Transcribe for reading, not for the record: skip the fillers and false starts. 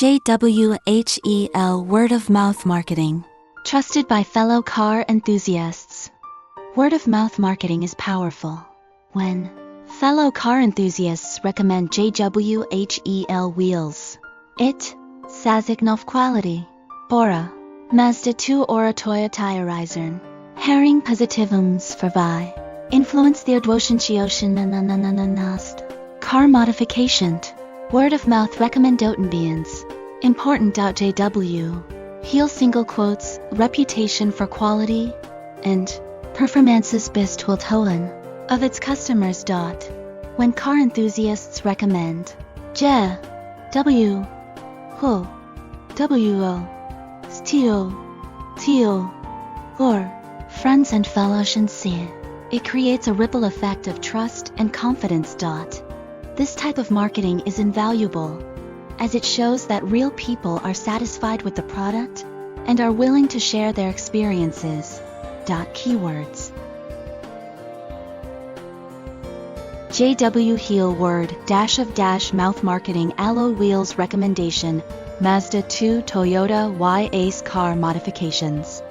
JWHEEL Word of Mouth Marketing. Trusted by fellow car enthusiasts. Word of mouth marketing is powerful. When fellow car enthusiasts recommend JWHEEL wheels, it sazignov quality. Bora, Mazda 2 ora Toyota Reisern. Herring positivums vervi. Influence the Odwoschenschioschen Nast. Car modification. Word of mouth recommendotenbians. Important. JWHEEL single quotes, reputation for quality and performances best will holen of its customers. When car enthusiasts recommend JWHEEL steel or friends and fellows, it creates a ripple effect of trust and confidence. This type of marketing is invaluable, as it shows that real people are satisfied with the product and are willing to share their experiences. Keywords: JWHEEL word of mouth marketing alloy wheels recommendation Mazda 2 Toyota Y Ace car modifications.